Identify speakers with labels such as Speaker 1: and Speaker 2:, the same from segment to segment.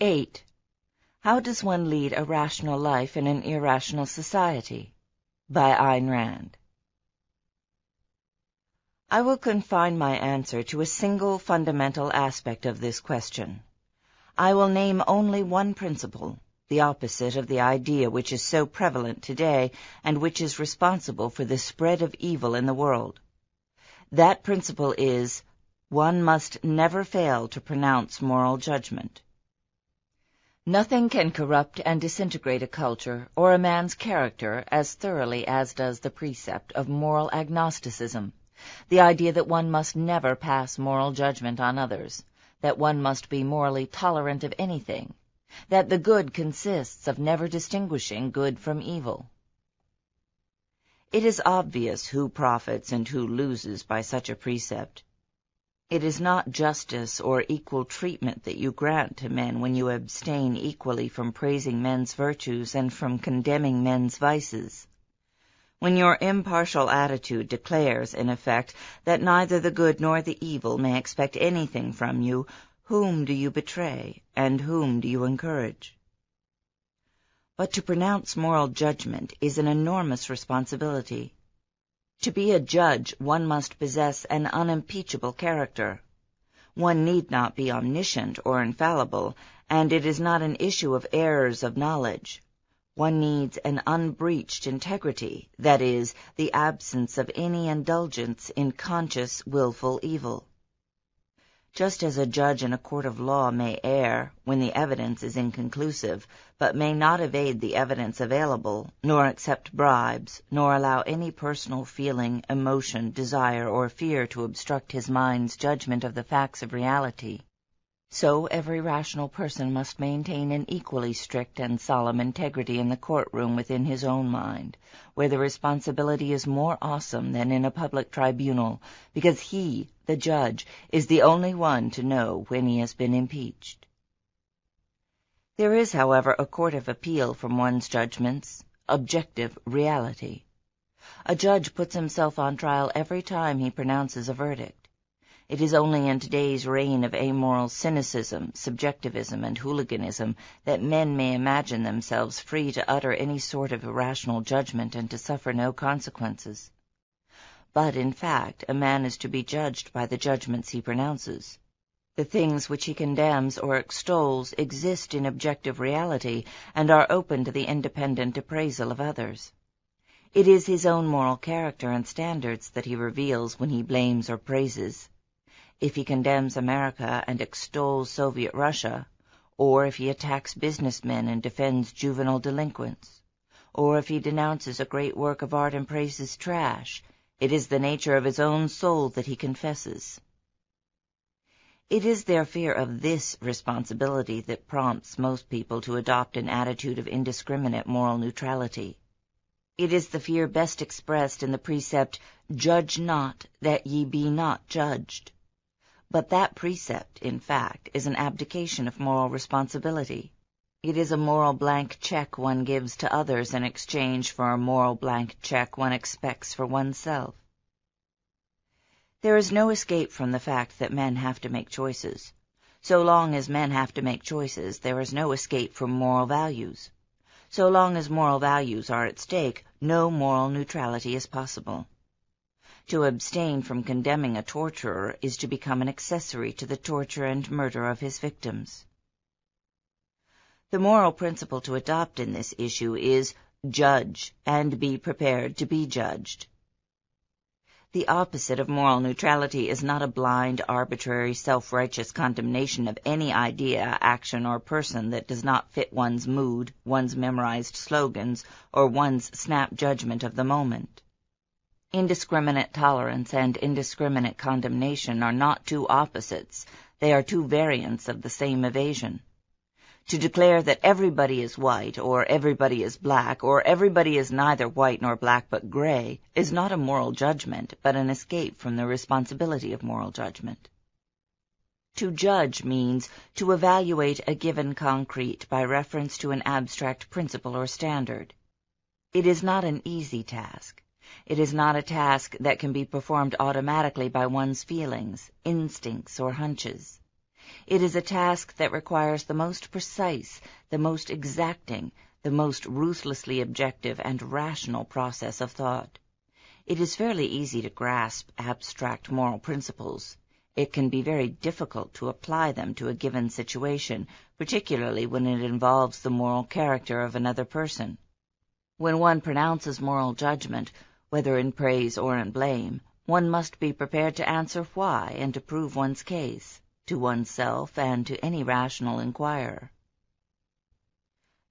Speaker 1: 8. How does one lead a rational life in an irrational society? By Ayn Rand. I will confine my answer to a single fundamental aspect of this question. I will name only one principle, the opposite of the idea which is so prevalent today and which is responsible for the spread of evil in the world. That principle is, one must never fail to pronounce moral judgment. Nothing can corrupt and disintegrate a culture or a man's character as thoroughly as does the precept of moral agnosticism, the idea that one must never pass moral judgment on others, that one must be morally tolerant of anything, that the good consists of never distinguishing good from evil. It is obvious who profits and who loses by such a precept. It is not justice or equal treatment that you grant to men when you abstain equally from praising men's virtues and from condemning men's vices. When your impartial attitude declares, in effect, that neither the good nor the evil may expect anything from you, whom do you betray, and whom do you encourage? But to pronounce moral judgment is an enormous responsibility. To be a judge, one must possess an unimpeachable character. One need not be omniscient or infallible, and it is not an issue of errors of knowledge. One needs an unbreached integrity, that is, the absence of any indulgence in conscious, willful evil. Just as a judge in a court of law may err when the evidence is inconclusive, but may not evade the evidence available, nor accept bribes, nor allow any personal feeling, emotion, desire, or fear to obstruct his mind's judgment of the facts of reality, so every rational person must maintain an equally strict and solemn integrity in the courtroom within his own mind, where the responsibility is more awesome than in a public tribunal, because he, the judge, is the only one to know when he has been impeached. There is, however, a court of appeal from one's judgments, objective reality. A judge puts himself on trial every time he pronounces a verdict. It is only in today's reign of amoral cynicism, subjectivism, and hooliganism that men may imagine themselves free to utter any sort of irrational judgment and to suffer no consequences. But, in fact, a man is to be judged by the judgments he pronounces. The things which he condemns or extols exist in objective reality and are open to the independent appraisal of others. It is his own moral character and standards that he reveals when he blames or praises. If he condemns America and extols Soviet Russia, or if he attacks businessmen and defends juvenile delinquents, or if he denounces a great work of art and praises trash, it is the nature of his own soul that he confesses. It is their fear of this responsibility that prompts most people to adopt an attitude of indiscriminate moral neutrality. It is the fear best expressed in the precept, "Judge not, that ye be not judged." But that precept, in fact, is an abdication of moral responsibility. It is a moral blank check one gives to others in exchange for a moral blank check one expects for oneself. There is no escape from the fact that men have to make choices. So long as men have to make choices, there is no escape from moral values. So long as moral values are at stake, no moral neutrality is possible. To abstain from condemning a torturer is to become an accessory to the torture and murder of his victims. The moral principle to adopt in this issue is, judge, and be prepared to be judged. The opposite of moral neutrality is not a blind, arbitrary, self-righteous condemnation of any idea, action, or person that does not fit one's mood, one's memorized slogans, or one's snap judgment of the moment. Indiscriminate tolerance and indiscriminate condemnation are not two opposites, they are two variants of the same evasion. To declare that everybody is white, or everybody is black, or everybody is neither white nor black but gray, is not a moral judgment, but an escape from the responsibility of moral judgment. To judge means to evaluate a given concrete by reference to an abstract principle or standard. It is not an easy task. It is not a task that can be performed automatically by one's feelings, instincts, or hunches. It is a task that requires the most precise, the most exacting, the most ruthlessly objective and rational process of thought. It is fairly easy to grasp abstract moral principles. It can be very difficult to apply them to a given situation, particularly when it involves the moral character of another person. When one pronounces moral judgment, whether in praise or in blame, one must be prepared to answer why and to prove one's case, to oneself and to any rational inquirer.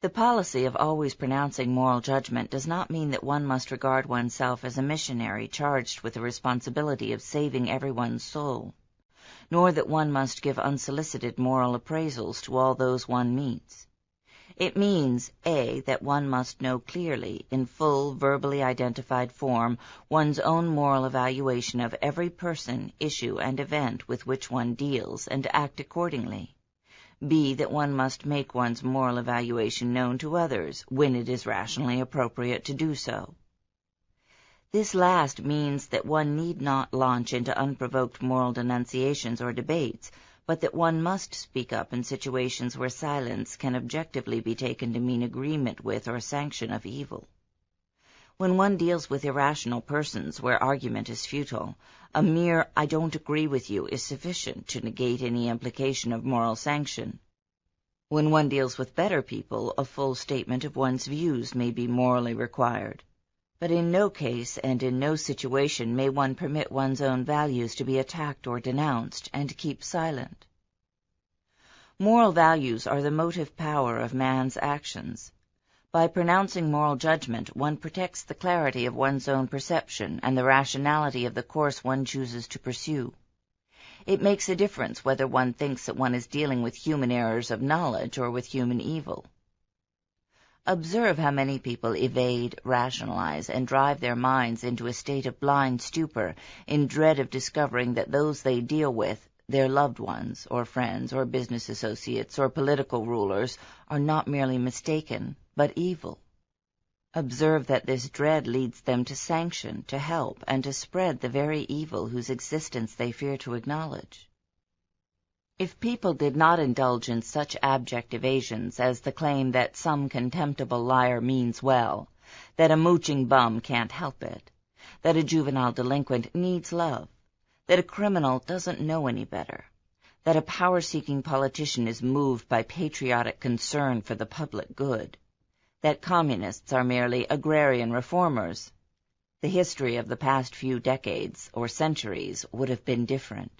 Speaker 1: The policy of always pronouncing moral judgment does not mean that one must regard oneself as a missionary charged with the responsibility of saving everyone's soul, nor that one must give unsolicited moral appraisals to all those one meets. It means, A, that one must know clearly, in full, verbally identified form, one's own moral evaluation of every person, issue, and event with which one deals, and act accordingly. B, that one must make one's moral evaluation known to others, when it is rationally appropriate to do so. This last means that one need not launch into unprovoked moral denunciations or debates, but that one must speak up in situations where silence can objectively be taken to mean agreement with or sanction of evil. When one deals with irrational persons where argument is futile, a mere "I don't agree with you" is sufficient to negate any implication of moral sanction. When one deals with better people, a full statement of one's views may be morally required. But in no case and in no situation may one permit one's own values to be attacked or denounced, and keep silent. Moral values are the motive power of man's actions. By pronouncing moral judgment, one protects the clarity of one's own perception and the rationality of the course one chooses to pursue. It makes a difference whether one thinks that one is dealing with human errors of knowledge or with human evil. Observe how many people evade, rationalize, and drive their minds into a state of blind stupor in dread of discovering that those they deal with, their loved ones, or friends, or business associates, or political rulers, are not merely mistaken, but evil. Observe that this dread leads them to sanction, to help, and to spread the very evil whose existence they fear to acknowledge. If people did not indulge in such abject evasions as the claim that some contemptible liar means well, that a mooching bum can't help it, that a juvenile delinquent needs love, that a criminal doesn't know any better, that a power-seeking politician is moved by patriotic concern for the public good, that communists are merely agrarian reformers, the history of the past few decades or centuries would have been different.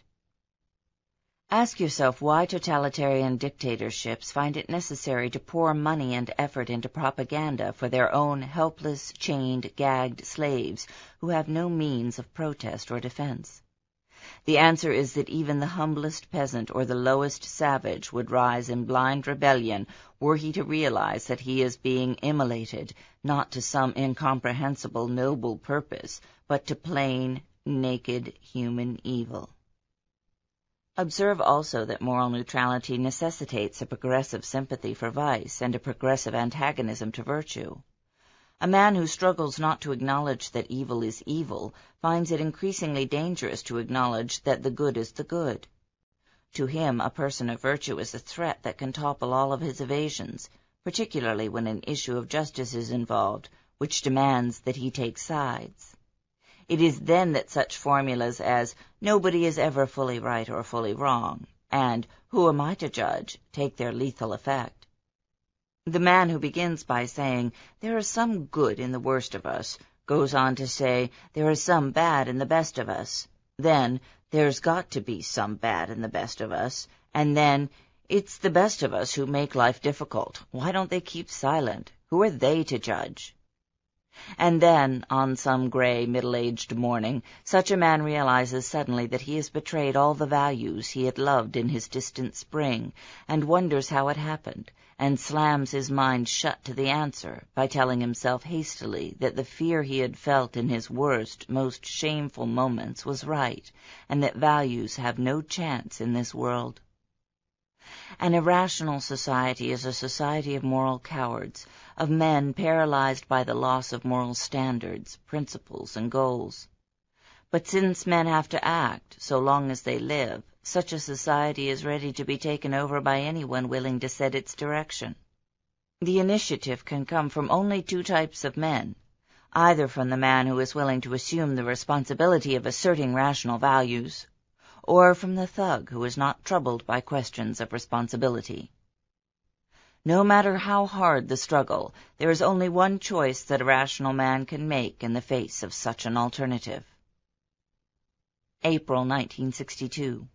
Speaker 1: Ask yourself why totalitarian dictatorships find it necessary to pour money and effort into propaganda for their own helpless, chained, gagged slaves who have no means of protest or defense. The answer is that even the humblest peasant or the lowest savage would rise in blind rebellion were he to realize that he is being immolated, not to some incomprehensible noble purpose, but to plain, naked human evil. Observe also that moral neutrality necessitates a progressive sympathy for vice and a progressive antagonism to virtue. A man who struggles not to acknowledge that evil is evil finds it increasingly dangerous to acknowledge that the good is the good. To him, a person of virtue is a threat that can topple all of his evasions, particularly when an issue of justice is involved, which demands that he take sides. It is then that such formulas as "nobody is ever fully right or fully wrong," and "who am I to judge?" take their lethal effect. The man who begins by saying, "there is some good in the worst of us," goes on to say, "there is some bad in the best of us," then, "there's got to be some bad in the best of us," and then, "it's the best of us who make life difficult. Why don't they keep silent? Who are they to judge?" And then, on some gray, middle-aged morning, such a man realizes suddenly that he has betrayed all the values he had loved in his distant spring, and wonders how it happened, and slams his mind shut to the answer by telling himself hastily that the fear he had felt in his worst, most shameful moments was right, and that values have no chance in this world. An irrational society is a society of moral cowards, of men paralyzed by the loss of moral standards, principles, and goals. But since men have to act, so long as they live, such a society is ready to be taken over by anyone willing to set its direction. The initiative can come from only two types of men, either from the man who is willing to assume the responsibility of asserting rational values, or from the thug who is not troubled by questions of responsibility. No matter how hard the struggle, there is only one choice that a rational man can make in the face of such an alternative. April 1962.